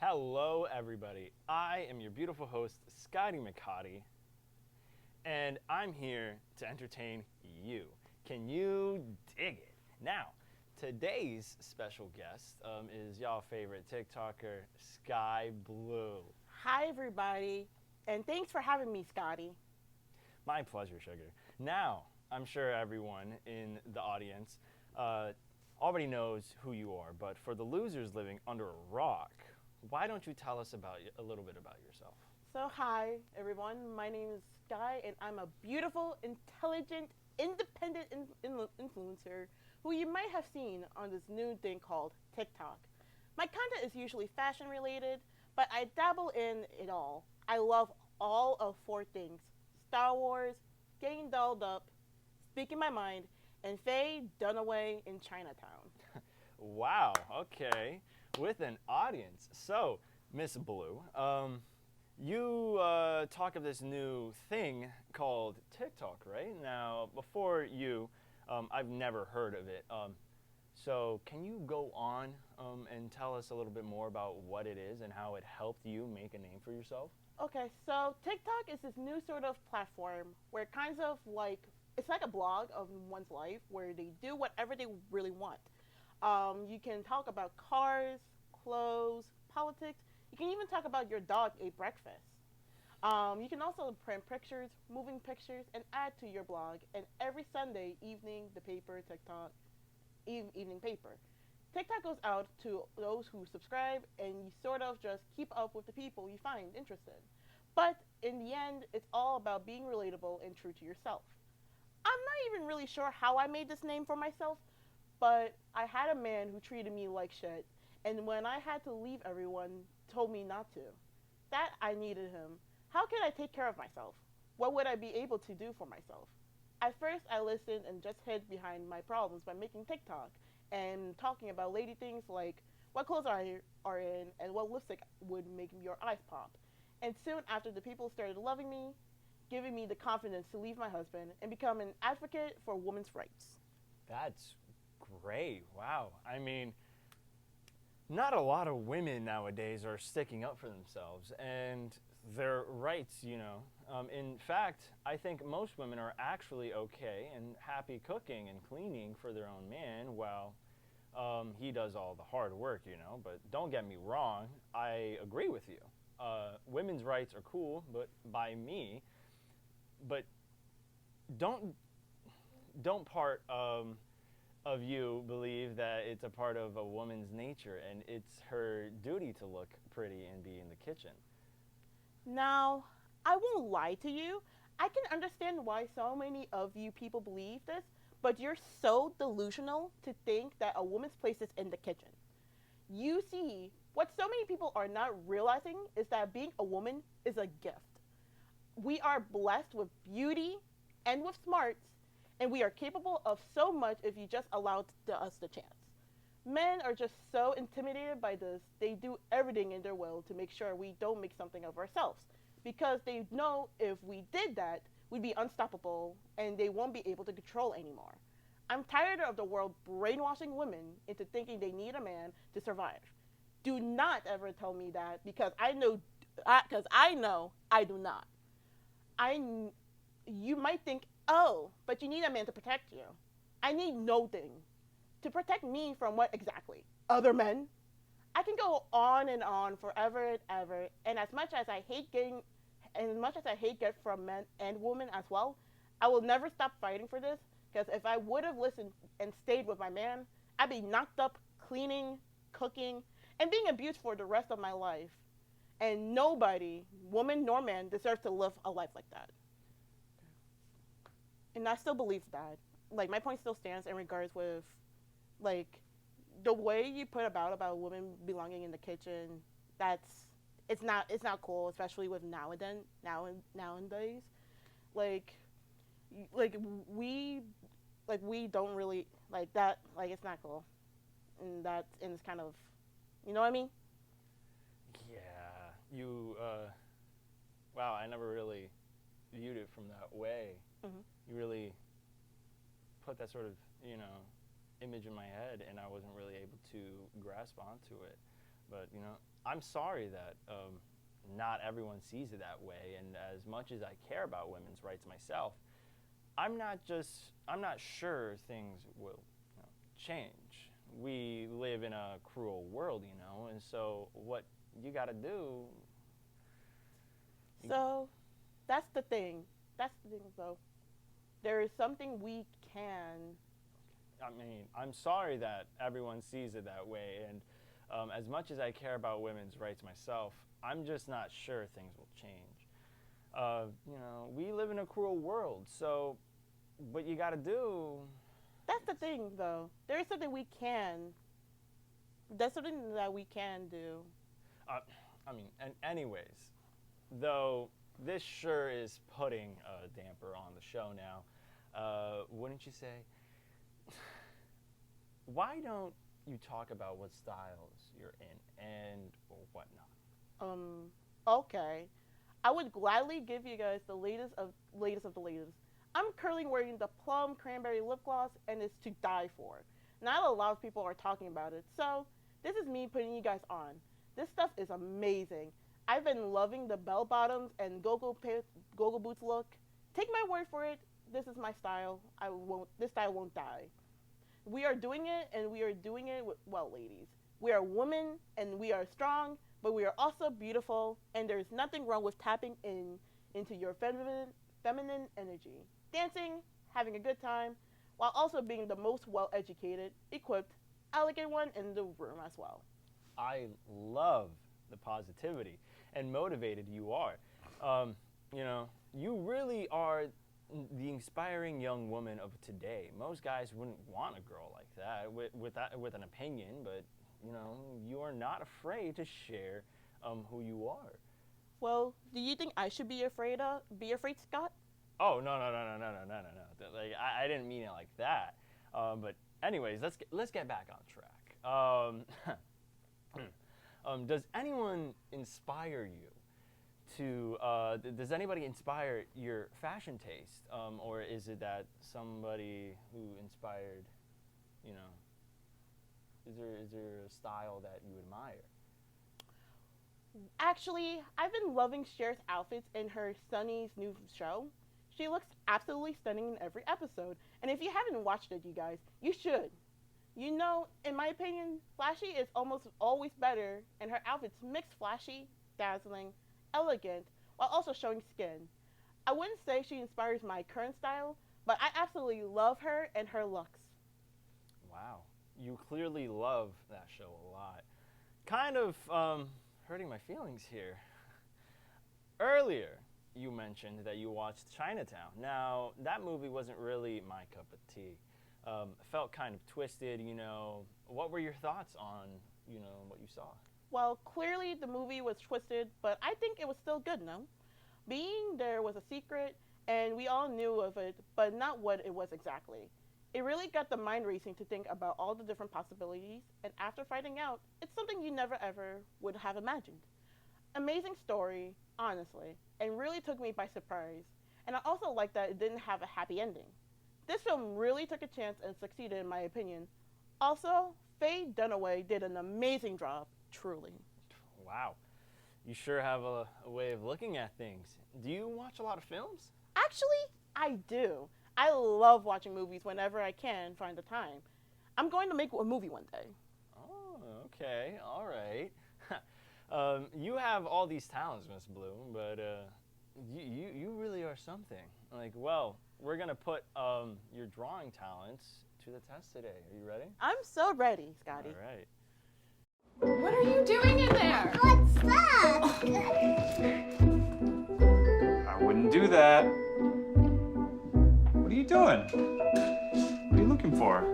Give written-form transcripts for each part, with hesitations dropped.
Hello, everybody. I am your beautiful host, Scotty McCotty, and I'm here to entertain you. Can you dig it? Now, today's special guest is y'all favorite TikToker, Sky Blue. Hi, everybody, and thanks for having me, Scotty. My pleasure, Sugar. Now, I'm sure everyone in the audience already knows who you are, but for the losers living under a rock, why don't you tell us a little bit about yourself? So, hi, everyone. My name is Sky, and I'm a beautiful, intelligent, independent influencer who you might have seen on this new thing called TikTok. My content is usually fashion related, but I dabble in it all. I love all of four things: Star Wars, getting dolled up, speaking my mind, and Faye Dunaway in Chinatown. Wow, okay. With an audience. So, Miss Blue, you talk of this new thing called TikTok, right? Now, before you, I've never heard of it. So, can you go on and tell us a little bit more about what it is and how it helped you make a name for yourself? Okay, so TikTok is this new sort of platform where kinds of like it's like a blog of one's life where they do whatever they really want. You can talk about cars, clothes, politics. You can even talk about your dog ate breakfast. You can also print pictures, moving pictures, and add to your blog. And every Sunday evening, the paper, TikTok, evening paper. TikTok goes out to those who subscribe, and you sort of just keep up with the people you find interested. But in the end, it's all about being relatable and true to yourself. I'm not even really sure how I made this name for myself, but I had a man who treated me like shit, and when I had to leave everyone, told me not to. That I needed him. How can I take care of myself? What would I be able to do for myself? At first, I listened and just hid behind my problems by making TikTok and talking about lady things like what clothes are in and what lipstick would make your eyes pop. And soon after, the people started loving me, giving me the confidence to leave my husband and become an advocate for women's rights. That's great. Wow. I mean, not a lot of women nowadays are sticking up for themselves and their rights. In fact, I think most women are actually okay and happy cooking and cleaning for their own man while he does all the hard work. But don't get me wrong, I agree with you. Women's rights are cool, but by me. But don't don't part of you believe that it's a part of a woman's nature and it's her duty to look pretty and be in the kitchen. Now, I won't lie to you. I can understand why so many of you people believe this, but you're so delusional to think that a woman's place is in the kitchen. You see, what so many people are not realizing is that being a woman is a gift. We are blessed with beauty and with smarts, and we are capable of so much if you just allow us the chance. Men are just so intimidated by this, they do everything in their will to make sure we don't make something of ourselves. Because they know if we did that, we'd be unstoppable and they won't be able to control anymore. I'm tired of the world brainwashing women into thinking they need a man to survive. Do not ever tell me that because I know I do not. I You might think, oh, but you need a man to protect you. I need no thing to protect me from what exactly? Other men? I can go on and on forever and ever. And as much as I hate get from men and women as well, I will never stop fighting for this. Because if I would have listened and stayed with my man, I'd be knocked up cleaning, cooking, and being abused for the rest of my life. And nobody, woman nor man, deserves to live a life like that. And I still believe that. Like my point still stands in regards with like the way you put about women belonging in the kitchen. That's it's not cool, especially with nowadays. Like like we we don't really like that. Like it's not cool, and it's kind of you know what I mean. Yeah, wow, I never really viewed it from that way. Hmm. You really put that sort of image in my head, and I wasn't really able to grasp onto it. But I'm sorry that not everyone sees it that way. And as much as I care about women's rights myself, I'm not sure things will change. We live in a cruel world, and so what you got to do. So that's the thing. That's the thing, though. There is something we can. I mean, I'm sorry that everyone sees it that way, and as much as I care about women's rights myself, I'm just not sure things will change. We live in a cruel world, so what you got to do. That's the thing, though. There is something we can. That's something that we can do. And anyways, though this sure is putting a damper on the show now, wouldn't you say? Why don't you talk about what styles you're in and whatnot? Okay. I would gladly give you guys the latest of the latest. I'm currently wearing the Plum Cranberry Lip Gloss, and it's to die for. Not a lot of people are talking about it, so this is me putting you guys on. This stuff is amazing. I've been loving the bell bottoms and go-go boots look. Take my word for it. This is my style. This style won't die. We are doing it, and we are doing it well, ladies. We are women, and we are strong, but we are also beautiful, and there's nothing wrong with tapping into your feminine energy. Dancing, having a good time, while also being the most well-educated, equipped, elegant one in the room as well. I love the positivity and motivated you are. You really are the inspiring young woman of today. Most guys wouldn't want a girl like that with an opinion, but you are not afraid to share who you are. Well, do you think I should be afraid, Scott? Oh, no. Like, I didn't mean it like that. But anyways, let's get back on track. Does anyone inspire you to, does anybody inspire your fashion taste? Or is it that somebody who inspired, is there a style that you admire? Actually, I've been loving Cher's outfits in her Sunny's new show. She looks absolutely stunning in every episode. And if you haven't watched it, you guys, you should. In my opinion, flashy is almost always better, and her outfits mix flashy, dazzling, elegant, while also showing skin. I wouldn't say she inspires my current style, but I absolutely love her and her looks. Wow. You clearly love that show a lot. Kind of hurting my feelings here. Earlier, you mentioned that you watched Chinatown. Now, that movie wasn't really my cup of tea. It felt kind of twisted, What were your thoughts on, what you saw? Well, clearly the movie was twisted, but I think it was still good, no? Being there was a secret, and we all knew of it, but not what it was exactly. It really got the mind racing to think about all the different possibilities, and after finding out, it's something you never ever would have imagined. Amazing story, honestly, and really took me by surprise. And I also like that it didn't have a happy ending. This film really took a chance and succeeded in my opinion. Also, Faye Dunaway did an amazing job, truly. Wow. You sure have a way of looking at things. Do you watch a lot of films? Actually, I do. I love watching movies whenever I can find the time. I'm going to make a movie one day. Oh, okay. All right. You have all these talents, Miss Bloom, but you really are something. Like, well, we're going to put your drawing talents to the test today. Are you ready? I'm so ready, Scotty. All right. What are you doing in there? What's that? I wouldn't do that. What are you doing? What are you looking for?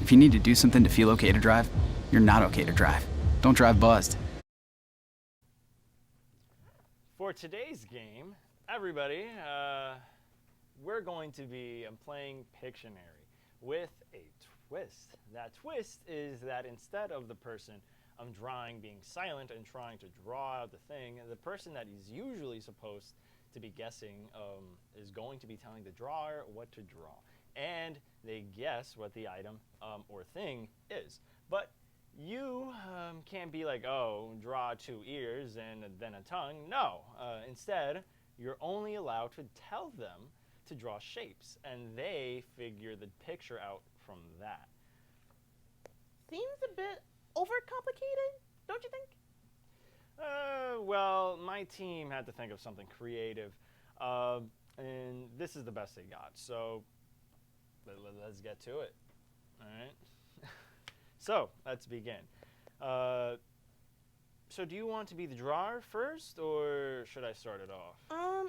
If you need to do something to feel okay to drive, you're not okay to drive. Don't drive buzzed. for today's game, everybody, we're going to be playing Pictionary with a twist. That twist is that instead of the person drawing being silent and trying to draw out the thing, the person that is usually supposed to be guessing is going to be telling the drawer what to draw. And they guess what the item or thing is. But you can't be like, oh, draw 2 ears and then a tongue. No. Instead, you're only allowed to tell them to draw shapes, and they figure the picture out from that. Seems a bit overcomplicated, don't you think? Well, my team had to think of something creative, and this is the best they got. So let's get to it. All right. So let's begin. So do you want to be the drawer first, or should I start it off?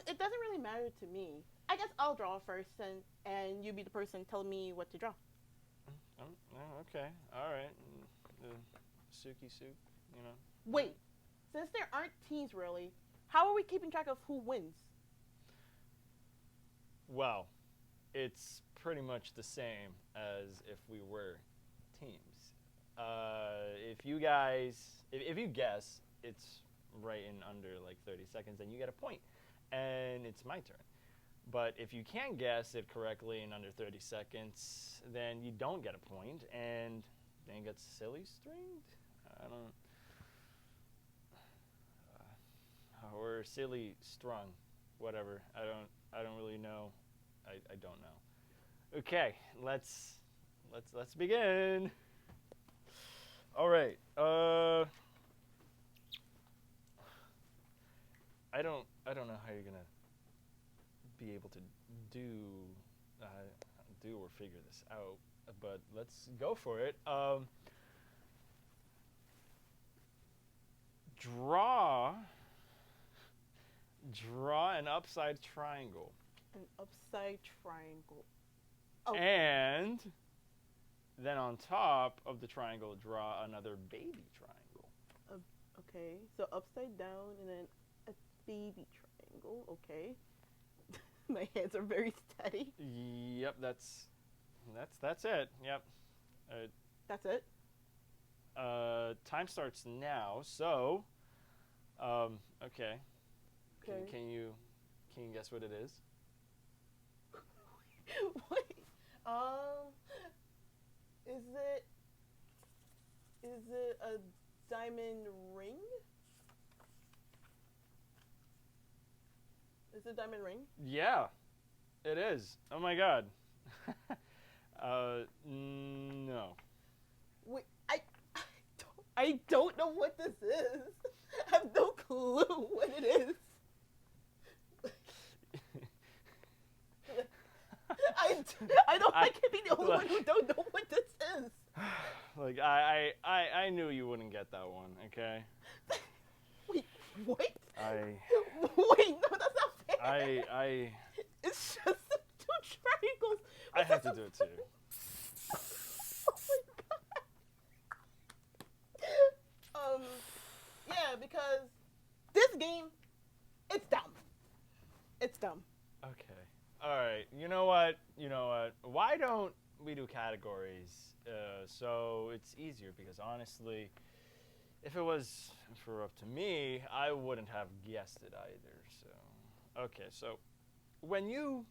It doesn't really matter to me. I guess I'll draw first, and you be the person telling me what to draw. Okay. All right. Suki soup, you know. Wait, since there aren't teams really, how are we keeping track of who wins? Well, it's pretty much the same as if we were teams. If you guess, it's right in under like 30 seconds, then you get a point, and it's my turn. But if you can't guess it correctly in under 30 seconds, then you don't get a point, and then it gets silly stringed. I don't. Or silly strung, whatever. I don't really know. I don't know. Okay, let's begin. All right. I don't know how you're gonna be able to do or figure this out, but let's go for it. Draw an upside triangle. An upside triangle. Oh. And then on top of the triangle, draw another baby triangle. Okay, so upside down and then a baby triangle. Okay. My hands are very steady. Yep, that's it. Yep. That's it. Time starts now. So, okay. Okay. Can you guess what it is? Wait. Is it a diamond ring? Is it a diamond ring? Yeah, it is. Oh my God. No. Wait, I don't know what this is. I have no clue what it is. I don't like to be the only one who don't know what this is. Like I knew you wouldn't get that one. Okay. Wait, what? I Wait, no, that's not fair. I It's just 2 triangles. I had to do it too. Oh my god. Yeah, because this game, it's dumb. It's dumb. Okay. All right. You know what? Why don't we do categories? So it's easier, because honestly, if it was up to me, I wouldn't have guessed it either. So, okay. So when you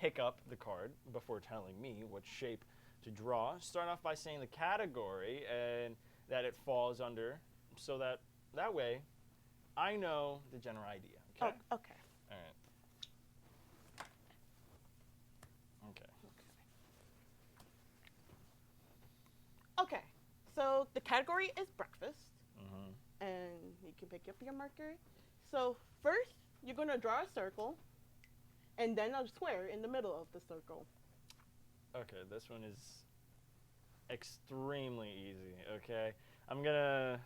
pick up the card before telling me what shape to draw, start off by saying the category and that it falls under, so that way I know the general idea. Okay. Oh, okay. All right. Okay. Okay. So the category is breakfast, Mm-hmm. and you can pick up your marker. So first, you're gonna draw a circle, and then a square in the middle of the circle. Okay, this one is extremely easy. Okay, I'm gonna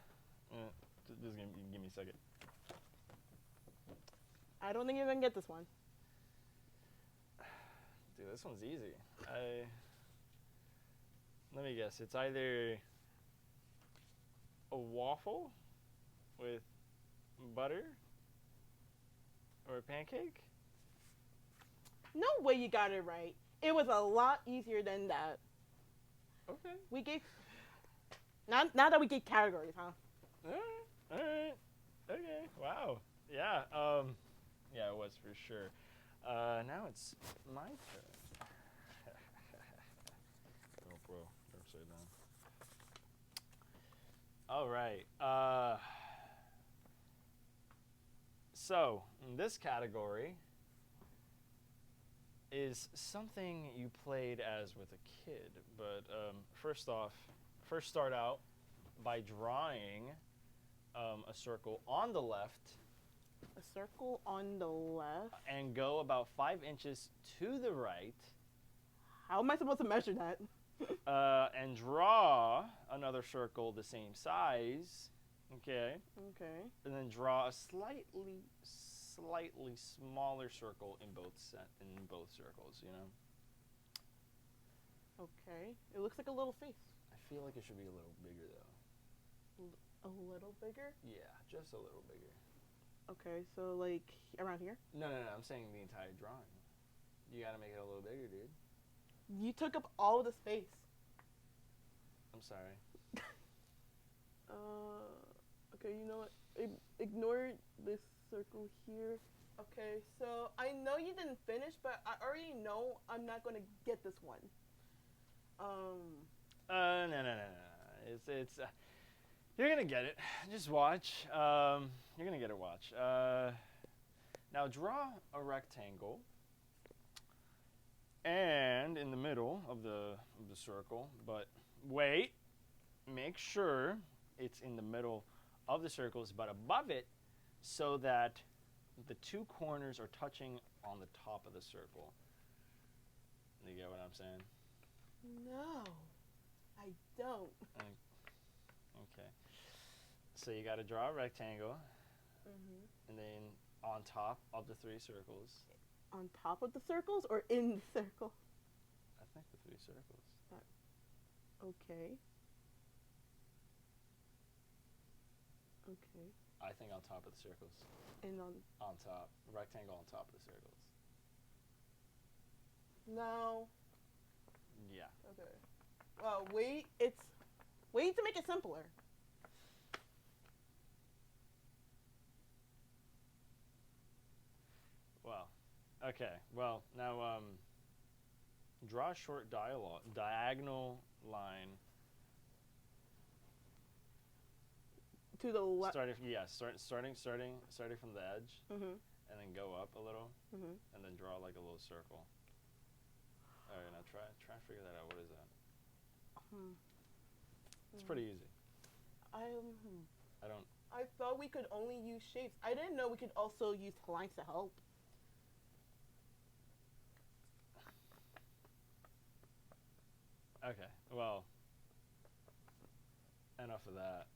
just give me a second. I don't think you're gonna get this one. Dude, this one's easy. Let me guess. It's either a waffle with butter, Or a pancake? No way you got it right. It was a lot easier than that. Okay. We gave. Not that we gave categories, huh? Alright. Okay. Wow. Yeah. Yeah, it was for sure. Now it's my turn. Oh, bro. Upside down. All right. So, in this category is something you played as with a kid. But first start out by drawing a circle on the left A circle on the left. and go about 5 inches to the right How am I supposed to measure that? and draw another circle the same size, okay, Okay. and then draw a slightly smaller circle in both circles. You know, Okay. It looks like a little face. I feel like it should be a little bigger though. A little bigger. Yeah, just a little bigger. Okay. So like around here. No. I'm saying the entire drawing. You gotta make it a little bigger, dude. You took up all the space. I'm sorry. Okay, you know what? Ignore this circle here. Okay, so I know you didn't finish, but I already know I'm not gonna get this one. No. It's you're gonna get it. Just watch. You're gonna get it. Watch. Now draw a rectangle, and in the middle of the circle. But wait, make sure it's in the middle of the circles, but above it, so that the two corners are touching on the top of the circle. You get what I'm saying? No, I don't. Okay. So you got to draw a rectangle, and then on top of the 3 circles. On top of the circles or in the circle? I think the 3 circles. Okay. Okay. I think on top of the circles. And On top. Rectangle on top of the circles. no. Yeah. Okay. Well, wait to make it simpler. Well, okay. Well, now draw a short diagonal line. To the left. Starting from the edge, Mhm. and then go up a little, Mhm. and then draw like a little circle. All right, now try and figure that out. What is that? It's pretty easy. I thought we could only use shapes. I didn't know we could also use lines to help. Okay. Well, enough of that.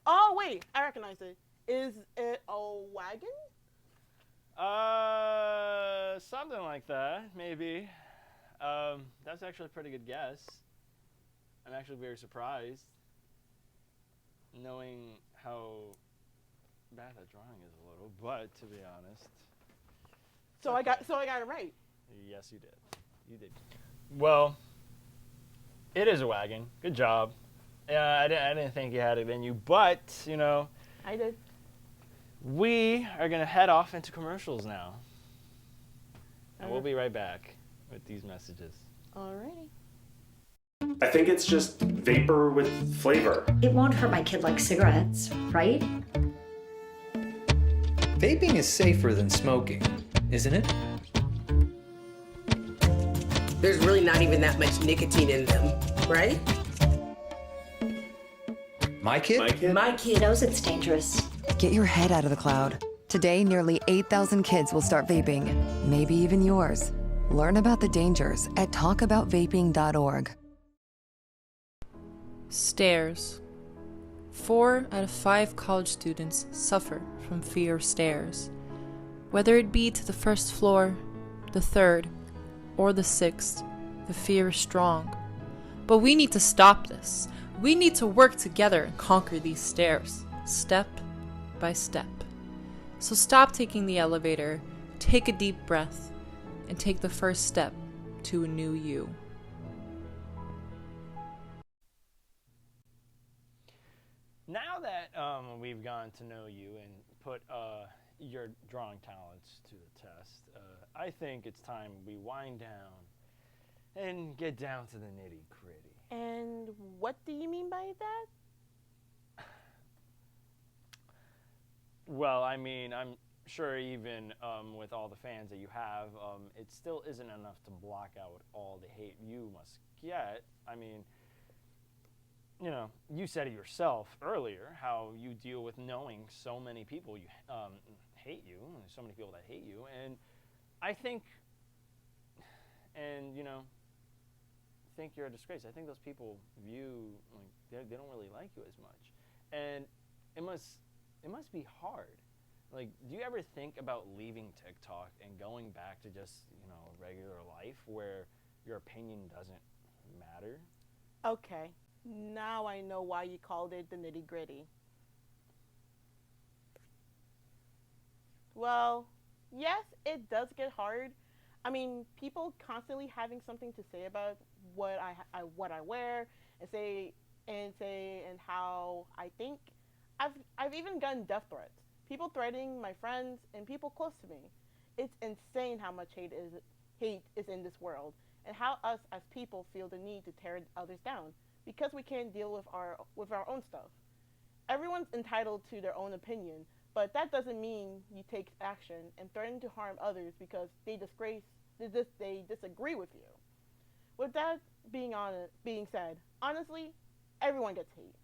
Oh wait, I recognize it. Is it a wagon? Something like that, maybe. That's actually a pretty good guess. I'm actually very surprised, knowing how bad that drawing is a little. But to be honest, So I got it right. yes, you did. You did. Well, it is a wagon. Good job. I didn't think you had it in you, but you know, I did. we are gonna head off into commercials now, and we'll be right back with these messages. Alrighty. I think it's just vapor with flavor. It won't hurt my kid like cigarettes, right? Vaping is safer than smoking, isn't it? There's really not even that much nicotine in them, right? My kid? My kid Knows it's dangerous. Get your head out of the cloud. Today, nearly 8,000 kids will start vaping, maybe even yours. Learn about the dangers at talkaboutvaping.org. Stairs. 4 out of 5 college students suffer from fear of stairs. Whether it be to the first floor, the third, or the 6th, the fear is strong. But we need to stop this. We need to work together and conquer these stairs, step by step. So stop taking the elevator, take a deep breath, and take the first step to a new you. Now that we've gotten to know you and put your drawing talents to the test, I think it's time we wind down and get down to the nitty-gritty. And what do you mean by that? Well, I mean, I'm sure even with all the fans that you have, it still isn't enough to block out all the hate you must get. I mean, you know, you said it yourself earlier, how you deal with knowing so many people hate you, and so many people that hate you, and I think, and you know, think you're a disgrace. I think those people view, like, they don't really like you as much, and it must be hard. Like, do you ever think about leaving TikTok and going back to just, you know, regular life where your opinion doesn't matter? Okay, now I know why you called it the nitty-gritty. Well, yes, it does get hard. I mean, people constantly having something to say about what I wear and how I think. I've even gotten death threats. People threatening my friends and people close to me. It's insane how much hate is in this world, and how us as people feel the need to tear others down because we can't deal with our own stuff. Everyone's entitled to their own opinion, but that doesn't mean you take action and threaten to harm others because they disagree with you. With that being said, honestly, everyone gets hate.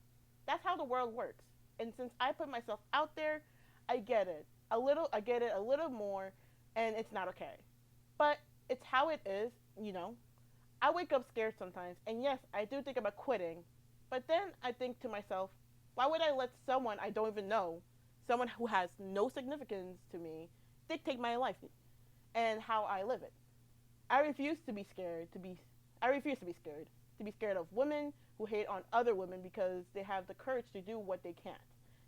That's how the world works. And since I put myself out there, I get it a little more, and it's not okay. But it's how it is, you know. I wake up scared sometimes, and yes, I do think about quitting. But then I think to myself, why would I let someone I don't even know, someone who has no significance to me, dictate my life and how I live it? I refuse to be scared to be scared of women who hate on other women because they have the courage to do what they can't.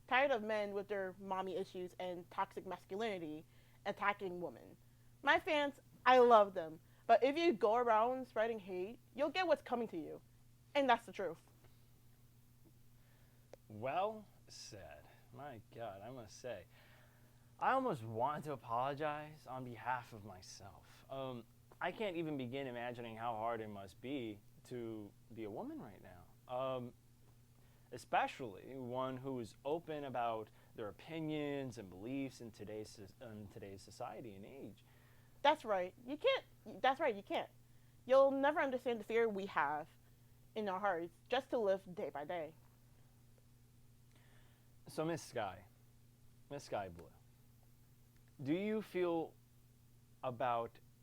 Tired of men with their mommy issues and toxic masculinity attacking women. My fans, I love them, but if you go around spreading hate, you'll get what's coming to you. And that's the truth. Well said. My God, I must say, I almost want to apologize on behalf of myself. I can't even begin imagining how hard it must be to be a woman right now, especially one who is open about their opinions and beliefs in today's society and age. That's right. You can't. You'll never understand the fear we have in our hearts just to live day by day. So, Miss Sky Blue,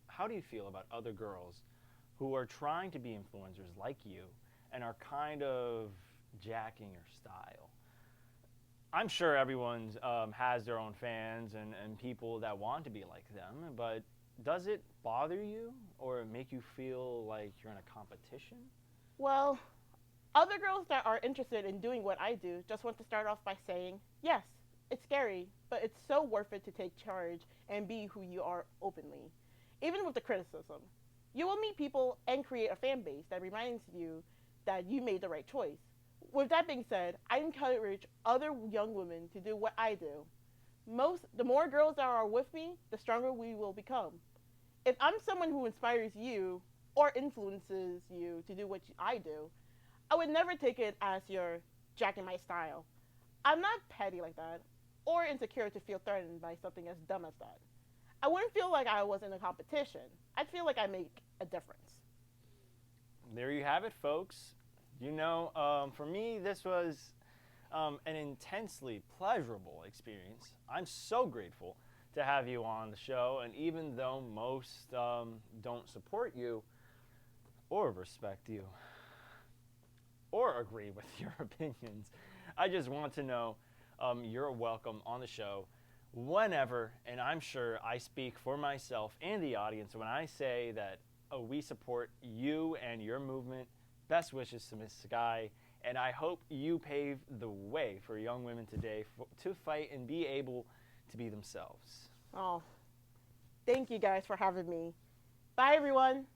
how do you feel about other girls who are trying to be influencers like you and are kind of jacking your style? I'm sure everyone has their own fans and people that want to be like them, but does it bother you or make you feel like you're in a competition? Well, other girls that are interested in doing what I do just want to start off by saying, yes, it's scary, but it's so worth it to take charge and be who you are openly. Even with the criticism, you will meet people and create a fan base that reminds you that you made the right choice. With that being said, I encourage other young women to do what I do. The more girls that are with me, the stronger we will become. If I'm someone who inspires you or influences you to do what I do, I would never take it as you're jacking my style. I'm not petty like that, or insecure to feel threatened by something as dumb as that. I wouldn't feel like I was in a competition. I'd feel like I make a difference. There you have it, folks. You know, for me, this was an intensely pleasurable experience. I'm so grateful to have you on the show, and even though most don't support you or respect you or agree with your opinions, I just want to know you're welcome on the show whenever, and I'm sure I speak for myself and the audience when I say that we support you and your movement. Best wishes to Miss Sky, and I hope you pave the way for young women today to fight and be able to be themselves. Oh, thank you guys for having me. Bye, everyone.